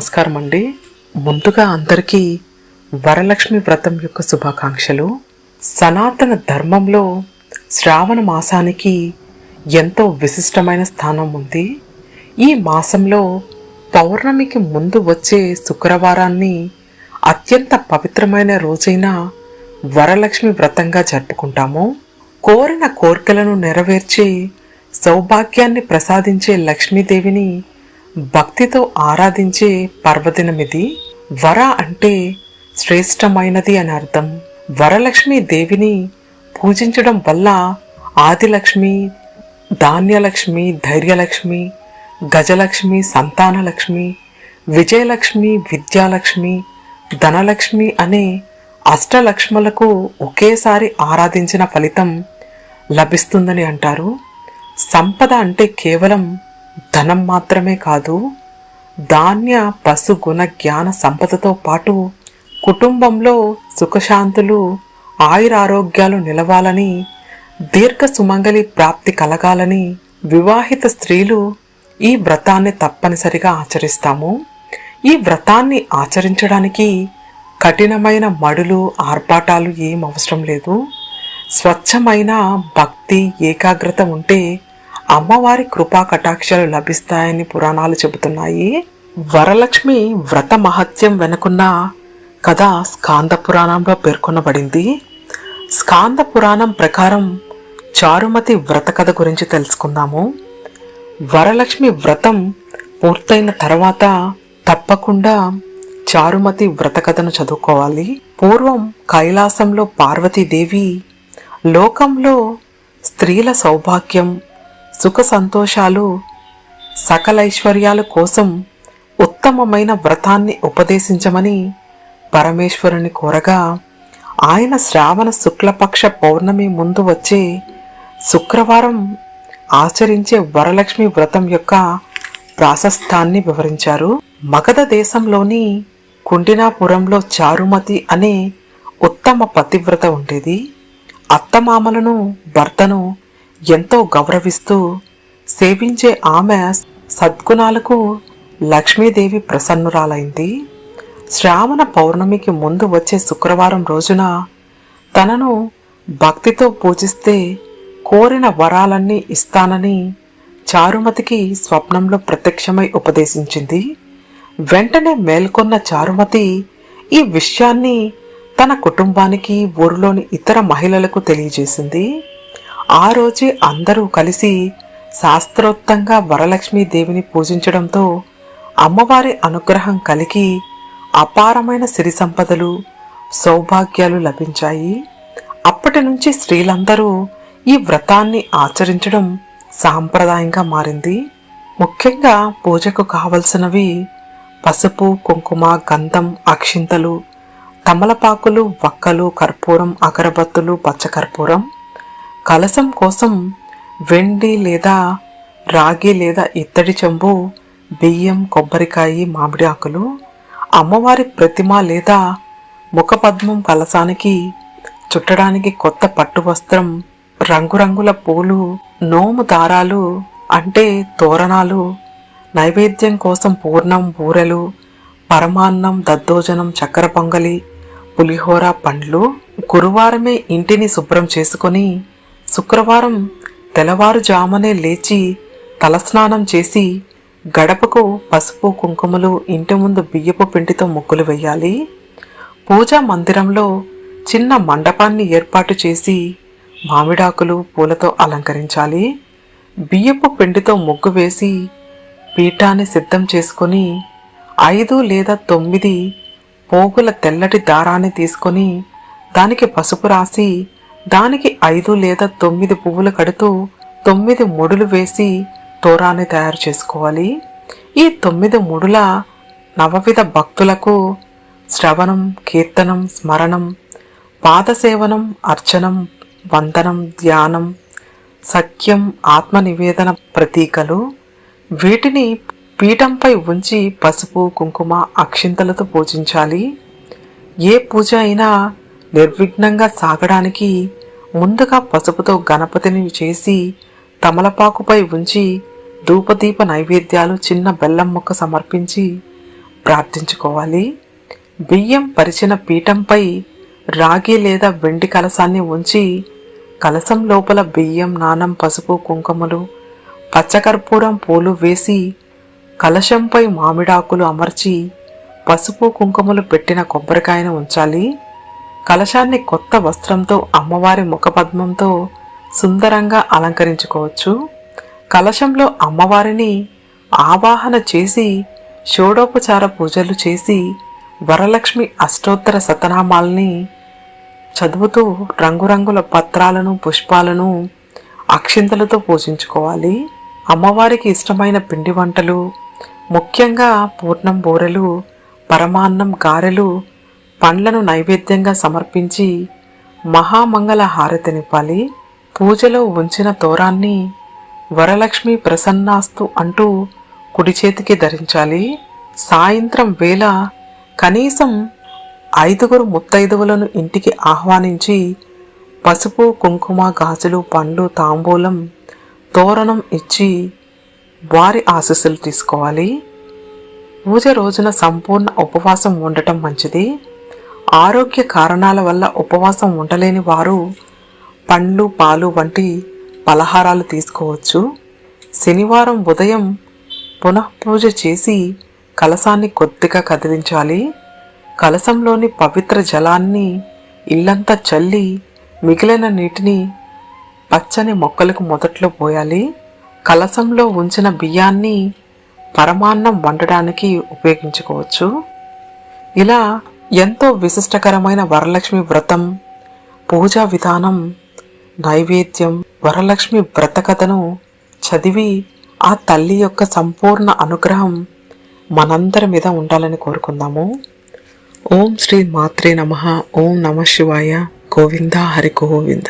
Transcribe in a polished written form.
నమస్కారం అండి. ముందుగా అందరికీ వరలక్ష్మి వ్రతం యొక్క శుభాకాంక్షలు. సనాతన ధర్మంలో శ్రావణ మాసానికి ఎంతో విశిష్టమైన స్థానం ఉంది. ఈ మాసంలో పౌర్ణమికి ముందు వచ్చే శుక్రవారాన్ని అత్యంత పవిత్రమైన రోజైన వరలక్ష్మి వ్రతంగా జరుపుకుంటాము. కోరిన కోరికలను నెరవేర్చే సౌభాగ్యాన్ని ప్రసాదించే లక్ష్మీదేవిని భక్తితో ఆరాధించే పర్వదినమిది. వర అంటే శ్రేష్టమైనది అని అర్థం. వరలక్ష్మి దేవిని పూజించడం వల్ల ఆదిలక్ష్మి, ధాన్యలక్ష్మి, ధైర్యలక్ష్మి, గజలక్ష్మి, సంతానలక్ష్మి, విజయలక్ష్మి, విద్యాలక్ష్మి, ధనలక్ష్మి అనే అష్టలక్ష్ములకు ఒకేసారి ఆరాధించిన ఫలితం లభిస్తుందని అంటారు. సంపద అంటే కేవలం ధనం మాత్రమే కాదు, ధాన్య, పశు, గుణ, జ్ఞాన సంపదతో పాటు కుటుంబంలో సుఖశాంతులు, ఆయురారోగ్యాలు నిలవాలని, దీర్ఘ సుమంగళి ప్రాప్తి కలగాలని వివాహిత స్త్రీలు ఈ వ్రతాన్ని తప్పనిసరిగా ఆచరిస్తాము. ఈ వ్రతాన్ని ఆచరించడానికి కఠినమైన మడులు, ఆర్భాటాలు ఏం అవసరం లేదు. స్వచ్ఛమైన భక్తి, ఏకాగ్రత ఉంటే అమ్మవారి కృపా కటాక్షాలు లభిస్తాయని పురాణాలు చెబుతున్నాయి. వరలక్ష్మి వ్రత మహత్యం వెనుకున్న కథ స్కాంద పురాణంలో పేర్కొనబడింది. స్కాంద పురాణం ప్రకారం చారుమతి వ్రత కథ గురించి తెలుసుకుందాము. వరలక్ష్మి వ్రతం పూర్తయిన తర్వాత తప్పకుండా చారుమతి వ్రత కథను చదువుకోవాలి. పూర్వం కైలాసంలో పార్వతీదేవి లోకంలో స్త్రీల సౌభాగ్యం, సుఖ సంతోషాలు, సకలైశ్వర్యాల కోసం ఉత్తమమైన వ్రతాన్ని ఉపదేశించమని పరమేశ్వరుని కోరగా, ఆయన శ్రావణ శుక్లపక్ష పౌర్ణమి ముందు వచ్చే శుక్రవారం ఆచరించే వరలక్ష్మి వ్రతం యొక్క ప్రాశస్తాన్ని వివరించారు. మగధ దేశంలోని కుండినాపురంలో చారుమతి అనే ఉత్తమ పతివ్రత ఉండేది. అత్తమామలను, భర్తను ఎంతో గౌరవిస్తూ సేవించే ఆమె సద్గుణాలకు లక్ష్మీదేవి ప్రసన్నురాలైంది. శ్రావణ పౌర్ణమికి ముందు వచ్చే శుక్రవారం రోజున తనను భక్తితో పూజిస్తే కోరిన వరాలన్నీ ఇస్తానని చారుమతికి స్వప్నంలో ప్రత్యక్షమై ఉపదేశించింది. వెంటనే మేల్కొన్న చారుమతి ఈ విషయాన్ని తన కుటుంబానికి, ఊరిలోని ఇతర మహిళలకు తెలియజేసింది. ఆ రోజే అందరూ కలిసి శాస్త్రోక్తంగా వరలక్ష్మీదేవిని పూజించడంతో అమ్మవారి అనుగ్రహం కలిగి అపారమైన సిరి సంపదలు, సౌభాగ్యాలు లభించాయి. అప్పటి నుంచి స్త్రీలందరూ ఈ వ్రతాన్ని ఆచరించడం సాంప్రదాయంగా మారింది. ముఖ్యంగా పూజకు కావలసినవి పసుపు, కుంకుమ, గంధం, అక్షింతలు, తమలపాకులు, వక్కలు, కర్పూరం, అగరబత్తులు, పచ్చకర్పూరం. కలశం కోసం వెండి లేదా రాగి లేదా ఇత్తడి చెంబు, బియ్యం, కొబ్బరికాయ, మామిడి ఆకులు. అమ్మవారి ప్రతిమ లేదా ముఖపద్మం కలశానికి చుట్టడానికి కొత్త పట్టు వస్త్రం, రంగురంగుల పూలు, నోము దారాలు అంటే తోరణాలు, నైవేద్యం కోసం పూర్ణం, బూరెలు, పరమాన్నం, దద్దోజనం, చక్కెర పొంగలి, పులిహోర, పండ్లు. గురువారమే ఇంటిని శుభ్రం చేసుకొని శుక్రవారం తెల్లవారుజామునే లేచి తలస్నానం చేసి గడపకు పసుపు, కుంకుమలు, ఇంటి ముందు బియ్యపు పిండితో ముగ్గులు వేయాలి. పూజా మందిరంలో చిన్న మండపాన్ని ఏర్పాటు చేసి మామిడాకులు, పూలతో అలంకరించాలి. బియ్యపు పిండితో ముగ్గు వేసి పీఠాన్ని సిద్ధం చేసుకొని 5 లేదా 9 పోగుల తెల్లటి దారాన్ని తీసుకొని దానికి పసుపు రాసి దానికి 5 లేదా 9 పువ్వులు కడుతూ 9 ముడులు వేసి తోరాన్ని తయారు చేసుకోవాలి. ఈ 9 ముడుల నవవిధ భక్తులకు శ్రవణం, కీర్తనం, స్మరణం, పాదసేవనం, అర్చనం, వందనం, ధ్యానం, సఖ్యం, ఆత్మనివేదన ప్రతీకలు. వీటిని పీఠంపై ఉంచి పసుపు, కుంకుమ, అక్షింతలతో పూజించాలి. ఏ పూజ అయినా నిర్విఘ్నంగా సాగడానికి ముందుగా పసుపుతో గణపతిని చేసి తమలపాకుపై ఉంచి ధూపదీప నైవేద్యాలు, చిన్న బెల్లం ముక్క సమర్పించి ప్రార్థించుకోవాలి. బియ్యం పరిచిన పీఠంపై రాగి లేదా వెండి కలశాన్ని ఉంచి కలశం లోపల బియ్యం, నాణం, పసుపు, కుంకుమలు, పచ్చకర్పూరం, పూలు వేసి కలశంపై మామిడాకులు అమర్చి పసుపు కుంకుమలు పెట్టిన కొబ్బరికాయను ఉంచాలి. కలశాన్ని కొత్త వస్త్రంతో అమ్మవారి ముఖపద్మంతో సుందరంగా అలంకరించుకోవచ్చు. కలశంలో అమ్మవారిని ఆవాహన చేసి షోడోపచార పూజలు చేసి వరలక్ష్మి అష్టోత్తర శతనామాల్ని చదువుతూ రంగురంగుల పత్రాలను, పుష్పాలను, అక్షింతలతో పూజించుకోవాలి. అమ్మవారికి ఇష్టమైన పిండి వంటలు, ముఖ్యంగా పూర్ణం బూరెలు, పరమాన్నం, గారెలు, పండ్లను నైవేద్యంగా సమర్పించి మహామంగళ హారతినివ్వాలి. పూజలో ఉంచిన తోరాన్ని వరలక్ష్మి ప్రసన్నాస్తు అంటూ కుడి చేతికి ధరించాలి. సాయంత్రం వేళ కనీసం 5 ముత్తైదువులను ఇంటికి ఆహ్వానించి పసుపు, కుంకుమ, గాజులు, పండ్లు, తాంబూలం, తోరణం ఇచ్చి వారి ఆశీస్సులు తీసుకోవాలి. పూజ రోజున సంపూర్ణ ఉపవాసం ఉండటం మంచిది. ఆరోగ్య కారణాల వల్ల ఉపవాసం ఉండలేని వారు పండ్లు, పాలు వంటి పలహారాలు తీసుకోవచ్చు. శనివారం ఉదయం పునఃపూజ చేసి కలశాన్ని కొద్దిగా కదిలించాలి. కలశంలోని పవిత్ర జలాన్ని ఇల్లంతా చల్లి మిగిలిన నీటిని పచ్చని మొక్కలకు మొదట్లో పోయాలి. కలశంలో ఉంచిన బియ్యాన్ని పరమాన్నం వండడానికి ఉపయోగించుకోవచ్చు. ఇలా ఎంతో విశిష్టకరమైన వరలక్ష్మి వ్రతం, పూజా విధానం, నైవేద్యం, వరలక్ష్మి వ్రత కథను చదివి ఆ తల్లి యొక్క సంపూర్ణ అనుగ్రహం మనందరి మీద ఉండాలని కోరుకుందాము. ఓం శ్రీ మాత్రే నమః. ఓం నమః శివాయ. గోవింద హరి గోవింద.